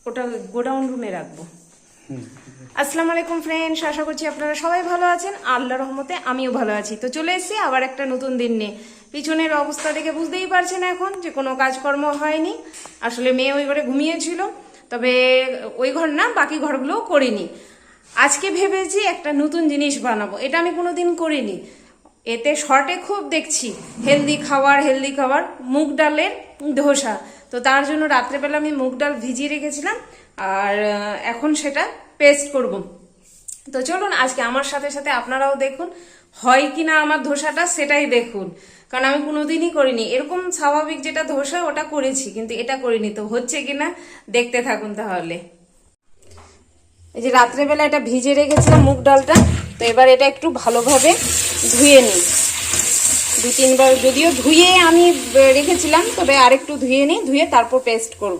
ওটা গোডাউন রুমে রাখবো। আসসালামু আলাইকুম ফ্রেন্ডস, আশা করছি আপনারা সবাই ভালো আছেন। আল্লাহর রহমতে আমিও ভালো আছি। তো চলে এসেছি আবার একটা নতুন দিন নিয়ে। পিছনের অবস্থা দেখে বুঝতেই পারছেন এখন যে কোনো কাজকর্ম হয়নি। আসলে মেয়ে ওই ঘরে ঘুমিয়েছিল, তবে ওই ঘর না, বাকি ঘরগুলোও করিনি। আজকে ভেবেছি একটা নতুন জিনিস বানাবো, এটা আমি কোনোদিন করিনি। এতে শর্টে খুব দেখছি হেলদি খাবার, মুগ ডালের ধোসা। তো তার জন্য রাত্রেবেলা আমি মুগ ডাল ভিজিয়ে রেখেছিলাম, আর এখন সেটা পেস্ট করব। তো চলুন আজকে আমার সাথে সাথে আপনারাও দেখুন হয় কিনা আমার ধোসাটা, সেটাই দেখুন। কারণ আমি কোনোদিনই করিনি এরকম স্বাভাবিক যেটা ধোসা, ওটা করেছি, কিন্তু এটা করিনি। তো হচ্ছে কিনা দেখতে থাকুন তাহলে। এই যে রাত্রেবেলা এটা ভিজে রেখেছিলাম মুগ ডালটা, তো এবার এটা একটু ভালোভাবে ধুয়ে নিই। 2-3 বার যদিও ধুয়ে আমি রেখেছিলাম, তবে আরেকটু ধুয়ে নিই, ধুয়ে তারপর পেস্ট করব।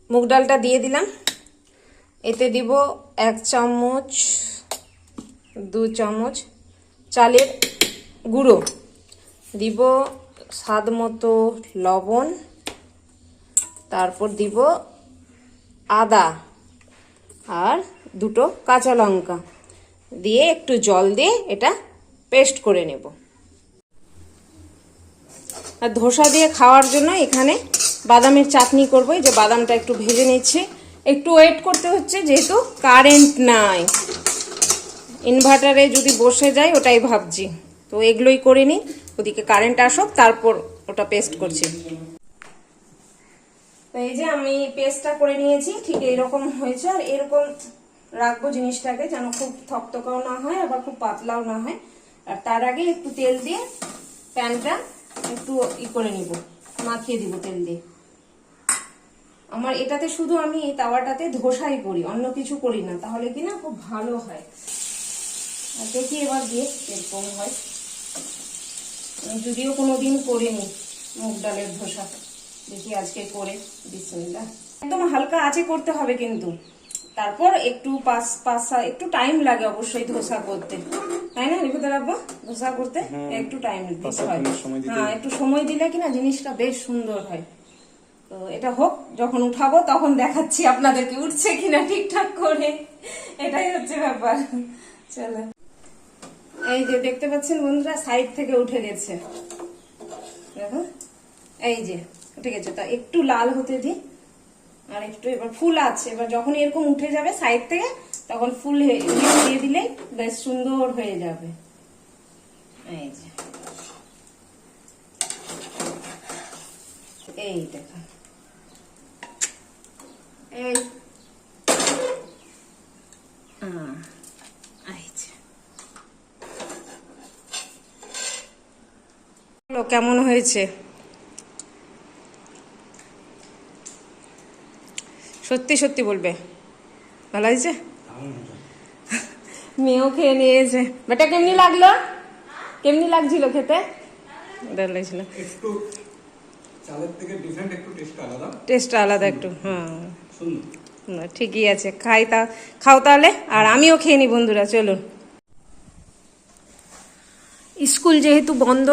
মুগ ডালটা দিয়ে দিলাম, এতে দিব 1 চামচ 2 চামচ চালের গুঁড়ো, দিব স্বাদ মতো লবণ, তারপর দিব আদা আর 2টো কাঁচা লঙ্কা দিয়ে একটু জল দিয়ে এটা পেস্ট করে নেব। আর ধোসা দিয়ে খাওয়ার জন্য এখানে বাদামের চাটনি করবো। এই যে বাদামটা একটু ভেজে নিচ্ছি, একটু ওয়েট করতে হচ্ছে যেহেতু কারেন্ট নাই। ইনভার্টারে যদি বসে যায় ওটাই ভাবছি, তো এগুলোই করে নিই, ওদিকে কারেন্ট আসুক তারপর ওটা পেস্ট করছি। তো এই যে আমি পেস্টটা করে নিয়েছি, ঠিক এইরকম হয়েছে। আর এরকম রাখবো জিনিসটাকে, যেন খুব থকথকাও না হয় আবার খুব পাতলাও না হয়। আর তার আগে একটু তেল দিয়ে প্যানটা একটু করে নিব, মাখিয়ে দিব তেল দিয়ে। আমার এটাতে শুধু আমি এই তাওয়াটাতে ধোসাই করি, অন্য কিছু করি না, তাহলে কিনা খুব ভালো হয়। আর দেখি এবার দিয়ে এরকম হয়। যদিও কোনোদিন করিনি মুগ ডালের ধোসা, দেখি আজকে করে বিসমিল্লাহ। একদম হালকা আঁচে করতে হবে কিন্তু, তারপর একটু একটু টাইম লাগে অবশ্যই ধোসা করতে, তাই না রিফুদা আব্বা? ধোসা করতে একটু টাইম দিতে হয়। হ্যাঁ, একটু সময় দিলে কিনা জিনিসটা বেশ সুন্দর হয়। তো এটা হোক, যখন উঠাবো তখন দেখাচ্ছি আপনাদেরকে উঠছে কিনা ঠিকঠাক করে, এটাই হচ্ছে ব্যাপার। চলো, এই যে দেখতে পাচ্ছেন বন্ধুরা, সাইড থেকে উঠে গেছে, দেখো এই যে উঠে গেছে। তা একটু লাল হতে দিই, আর একটু এবার ফুল আছে। এবার যখন এরকম উঠে যাবে সাইড থেকে, তখন ফুল দিয়ে দিলেই বেশ সুন্দর হয়ে যাবে। এই যে এই দেখো, এই কেমন হয়েছে সত্যি সত্যি বলবে? ভালো হয়েছে? মেয়েও খেয়ে নিয়েছে। বেটা কেমনি লাগলো? কেমনি লাগছিল খেতে? ভালো লাগছিল, টেস্ট আলাদা একটু। হ্যাঁ ঠিকই আছে, খাও তাহলে, আর আমিও খেয়ে নি বন্ধুরা। চলুন, স্কুল যেহেতু বন্ধ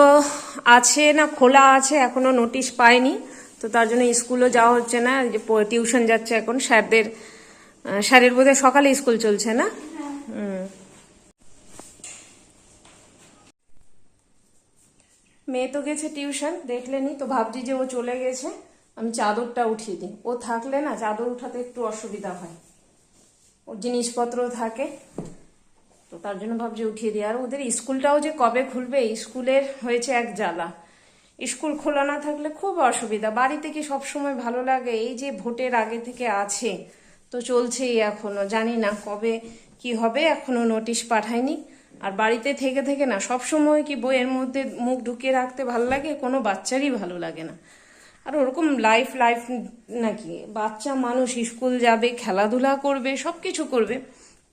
আছে না খোলা আছে, এখনো নোটিশ পাইনি, তো তার জন্য স্কুলও যাওয়া হচ্ছে না। যে টিউশন যাচ্ছে এখন স্যারের বোধহয় সকালে স্কুল চলছে না। মেয়ে তো গেছে টিউশন, দেখলেনি তো, ভাবছি যে ও চলে গেছে আমি চাদরটা উঠিয়ে দিই। ও থাকলে না চাদর উঠাতে একটু অসুবিধা হয়, ওর জিনিসপত্র থাকে, তো তার জন্য ভাবছি উঠিয়ে দিই। আর ওদের স্কুলটাও যে কবে খুলবে, স্কুলের হয়েছে এক জ্বালা। স্কুল খোলা না থাকলে খুব অসুবিধা। বাড়িতে কি সবসময় ভালো লাগে? এই যে ভোটের আগে থেকে আছে, তো চলছেই এখনো, জানি না কবে কি হবে, এখনো নোটিশ পাঠায়নি। আর বাড়িতে থেকে থেকে না সবসময় কি বইয়ের মধ্যে মুখ ঢুকিয়ে রাখতে ভালো লাগে? কোনো বাচ্চারই ভালো লাগে না। আর ওরকম লাইফ নাকি, বাচ্চা মানুষ স্কুল যাবে, খেলাধুলা করবে, সবকিছু করবে,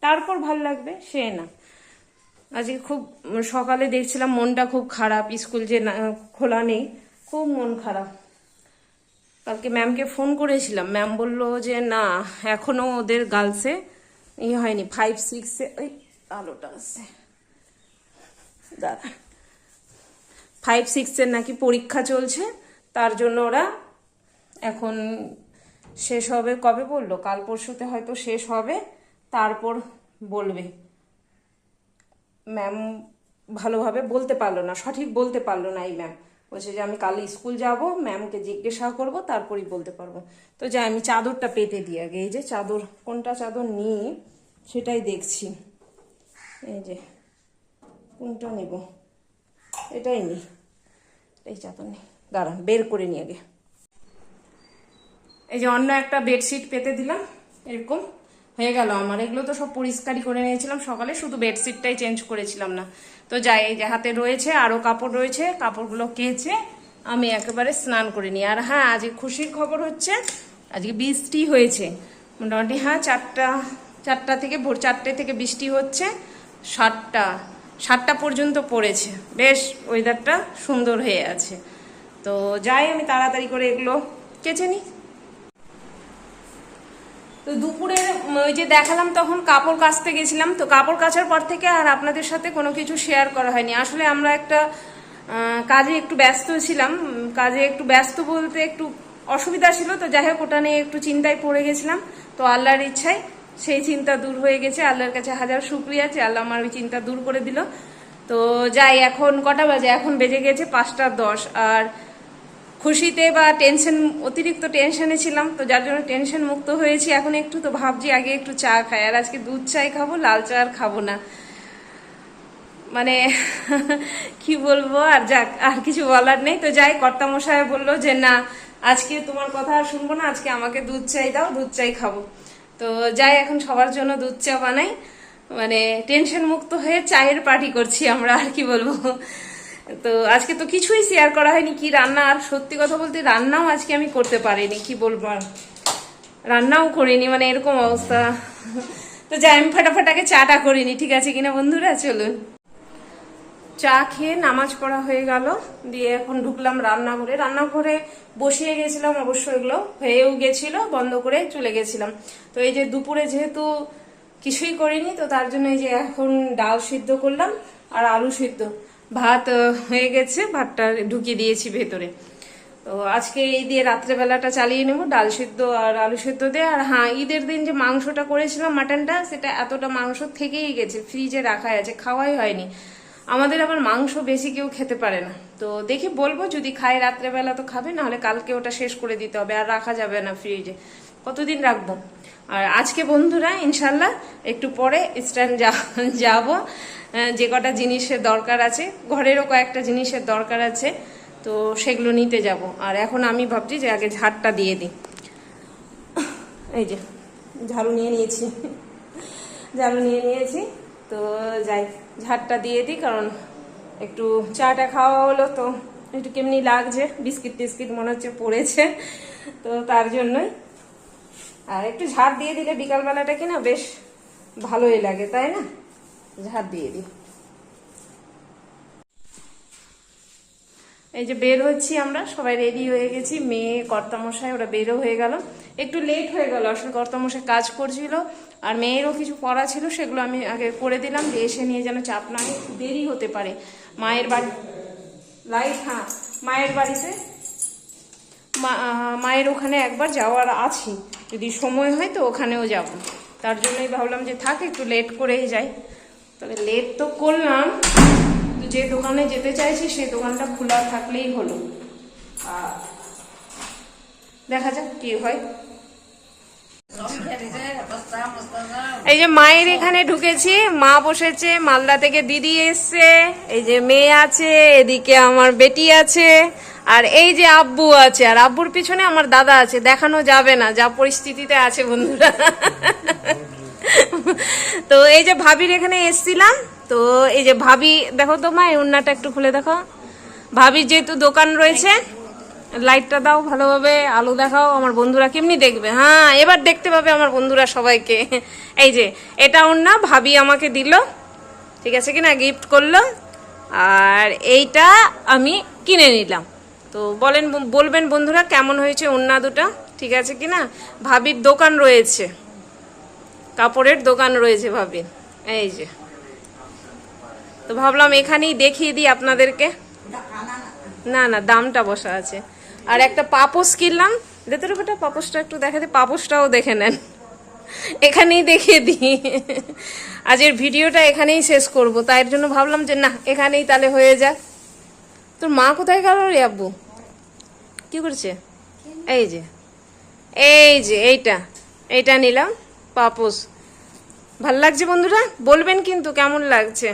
তারপর ভাল লাগবে সে না। আজকে খুব সকালে দেখছিলাম মনটা খুব খারাপ, স্কুল যে খোলা নেই, খুব মন খারাপ। কালকে ম্যামকে ফোন করেছিলাম, ম্যাম বললো যে না এখনো ওদের গার্লসে হয়নি, 5-6-এ ওই আলোটা আছে দাদা, 5-6-এর নাকি পরীক্ষা চলছে, তার জন্য ওরা এখন শেষ হবে, কবে বললো, কাল পরশুতে হয়তো শেষ হবে, তারপর বলবে। ম্যাম ভালোভাবে বলতে পারলো না, সঠিক বলতে পারলো না এই ম্যাম। বলছে যে আমি কাল স্কুল যাব, ম্যামকে জিজ্ঞাসা করব, তারপরেই বলতে পারবো। তো যাই আমি চাদরটা পেতে দিই আগে। এই যে চাদর, কোনটা চাদর নিই সেটাই দেখছি। এই যে কোনটা নেব, এটাই নিই, এই চাদর নেই, দাঁড়ান বের করে নিয়ে আগে। এই যে অন্য একটা বেডশিট পেতে দিলাম, এরকম হয়ে গেল আমার। এগুলো তো সব পরিষ্কারই করে নিয়েছিলাম সকালে, শুধু বেডশিটটাই চেঞ্জ করেছিলাম না। তো যাই, এই যে হাতে রয়েছে আরও কাপড় রয়েছে, কাপড়গুলো কেচে আমি একেবারে স্নান করে নিই। আর হ্যাঁ, আজকে খুশির খবর হচ্ছে, আজকে বৃষ্টি হয়েছে মোটামুটি। হ্যাঁ, চারটা থেকে ভোর 4টে থেকে বৃষ্টি হচ্ছে, 7টা পর্যন্ত পড়েছে। বেশ ওয়েদারটা সুন্দর হয়ে আছে। তো যাই আমি তাড়াতাড়ি করে এগুলো কেচে নিই। তো দুপুরে ওই যে দেখালাম তখন কাপড় কাচতে গেছিলাম, তো কাপড় কাচার পর থেকে আর আপনাদের সাথে কোনো কিছু শেয়ার করা হয়নি। আসলে আমরা একটা কাজে একটু ব্যস্ত ছিলাম, কাজে একটু ব্যস্ত বলতে একটু অসুবিধা ছিল, তো যাই হোক ওটা নিয়ে একটু চিন্তায় পড়ে গেছিলাম। তো আল্লাহর ইচ্ছায় সেই চিন্তা দূর হয়ে গেছে, আল্লাহর কাছে হাজার শুকরিয়া যে আল্লাহ আমার ওই চিন্তা দূর করে দিল। তো যাই, এখন কটা বাজে, এখন বেজে গেছে 5টা 10। আর খুশিতে বা অতিরিক্ত টেনশনে ছিলাম, তো যার জন্য টেনশন মুক্ত হয়েছি এখন একটু। তো ভাবছি আগে একটু চা খাই, আর আজকে দুধ চাই খাবো, লাল চা আর খাবো না। মানে কি বলবো, আর যাক, আর কিছু বলার নেই। তো যাই, কর্তামশাই বললো যে না, আজকে তোমার কথা আর শুনবো না, আজকে আমাকে দুধ চাই দাও, দুধ চাই খাবো। তো যাই, এখন সবার জন্য দুধ চা বানাই। মানে টেনশন মুক্ত হয়ে চায়ের পার্টি করছি আমরা, আর কি বলবো। তো আজকে তো কিছুই শেয়ার করা হয়নি কি রান্না, আর সত্যি কথা বলতে রান্নাও আজকে আমি করতে পারিনি, কি বলবো, আর রান্নাও করিনি, মানে এরকম অবস্থা। তো যাই, আমি ফাটাফাটাকে চাটা করিনি, ঠিক আছে কিনা বন্ধুরা। চলুন, চা খেয়ে নামাজ পড়া হয়ে গেল, দিয়ে এখন ঢুকলাম রান্নাঘরে। রান্নাঘরে বসিয়ে গেছিলাম, অবশ্য এগুলো হয়েও গেছিল, বন্ধ করে চলে গেছিলাম। তো এই যে দুপুরে যেহেতু কিছুই করিনি, তো তার জন্য এই যে এখন ডাল সিদ্ধ করলাম আর আলু সিদ্ধ। ভাত হয়ে গেছে, ভাতটা ঢুকিয়ে দিয়েছি ভেতরে। তো আজকে এই দিয়ে রাত্রেবেলাটা চালিয়ে নেব, ডাল সিদ্ধ আর আলু সিদ্ধ দিয়ে। আর হ্যাঁ, ঈদের দিন যে মাংসটা করেছিলাম, মাটনটা, সেটা এতটা মাংস থেকেই গেছে, ফ্রিজে রাখাই আছে, খাওয়াই হয়নি। আমাদের আবার মাংস বেশি কেউ খেতে পারে না, তো দেখি বলবো, যদি খায় রাত্রেবেলা তো খাবে, নাহলে কালকে ওটা শেষ করে দিতে হবে, আর রাখা যাবে না ফ্রিজে, কতদিন রাখবো। আর আজকে বন্ধুরা ইনশাল্লাহ একটু পরে স্ট্যান্ড যাব, যে কটা জিনিসের দরকার আছে, ঘরেরও কয়েকটা জিনিসের দরকার আছে, তো সেগুলো নিতে যাব। আর এখন আমি ভাবছি যে আগে ঝাড়টা দিয়ে দিই। এই যে ঝাড়ু নিয়ে নিয়েছি, তো যাই ঝাড়টা দিয়ে দিই, কারণ একটু চাটা খাওয়া হলো, তো একটু কেমনি লাগছে, বিস্কিট টিস্কিট মনে হচ্ছে পড়েছে, তো তার জন্যই। আর একটু ঝাড় দিয়ে দিলে বিকালবেলাটা কিনা বেশ ভালোই লাগে, তাই না? ঝাড় দিয়ে দিই। এই যে বের হচ্ছি আমরা, সবাই রেডি হয়ে গেছি, মেয়ে কর্তামশাই ওরা বেরও হয়ে গেল। একটু লেট হয়ে গেল, আসলে কর্তামশাই কাজ করছিল, আর মেয়েরও কিছু পড়া ছিল, সেগুলো আমি আগে করে দিলাম, দিয়ে এসে নিয়ে যেন চাপ না হয়, দেরি হতে পারে। মায়ের বাড়ি লাইট, হ্যাঁ মায়ের বাড়িতে, মায়ের ওখানে একবার যাওয়ার আছে, যদি সময় হয় তো ওখানেও যাব, তার জন্যই ভাবলাম যে থাক, একটু লেট করেই যাই। তবে লেট তো করলাম, যে দোকানে যেতে চাইছি সেই দোকানটা খোলা থাকলেই হলো, দেখা যাক কি হয়। এই যে মায়ের এখানে ঢুকেছি, মা বসেছে, মালদা থেকে দিদি এসছে, এই যে মেয়ে আছে, এদিকে আমার বেটি আছে, আর এই যে আব্বু আছে, আর আব্বুর পিছনে আমার দাদা আছে, দেখানো যাবে না যা পরিস্থিতিতে আছে বন্ধুরা। তো এই যে ভাবির এখানে এসছিলাম, তো এই যে ভাবি, দেখো তো মা, এই ওড়নাটা একটু খুলে দেখো। ভাবির যেহেতু দোকান রয়েছে, লাইটটা দাও ভালোভাবে, আলো দেখাও, আমার বন্ধুরা কেমনি দেখবে। হ্যাঁ, এবার দেখতে পাবে আমার বন্ধুরা সবাইকে। এই যে এটা ওড়না ভাবি আমাকে দিল, ঠিক আছে কিনা, গিফট করলো, আর এইটা আমি কিনে নিলাম। তো বলবেন বন্ধুরা কেমন হয়েছে ওড়না দুটা, ঠিক আছে কিনা। ভাবির দোকান রয়েছে, কাপড়ের দোকান রয়েছে ভাবির, এই যে। তো ভাবলাম এখানেই দেখিয়ে দিই আপনাদেরকে। না না, দামটা বসা আছে। আর একটা পাপোশ কিনলাম, ভেতরে বেটা পাপোশটা একটু দেখাতে, পাপোশটাও দেখে নেন, এখানেই দেখিয়ে দিই। আজকের ভিডিওটা এখানেই শেষ করব, তাই জন্য ভাবলাম যে না এখানেই তাহলে হয়ে যাক। তোর মা কোথায় গেল রে আব্বু? কি করছে? এই যে এইটা নিলাম পাপোশ। ভাল লাগছে বন্ধুরা? বলবেন কিন্তু কেমন লাগছে।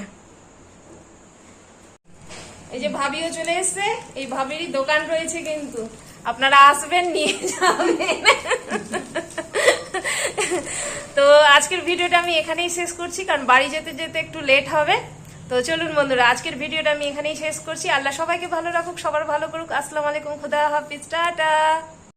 এই যে ভাবিও চলে এসছে, এই ভাবিরই দোকান রয়েছে, কিন্তু আপনারা আসবেন নিয়ে যাবেন। তো আজকের ভিডিওটা আমি এখানেই শেষ করছি, কারণ বাড়ি যেতে যেতে একটু লেট হবে। তো চলুন বন্ধুরা, আজকের ভিডিওটা আমি এখানেই শেষ করছি। আল্লাহ সবাইকে ভালো রাখুক, সবার ভালো করুক। আসসালামু আলাইকুম, খুদা হাফিজ, টাটা।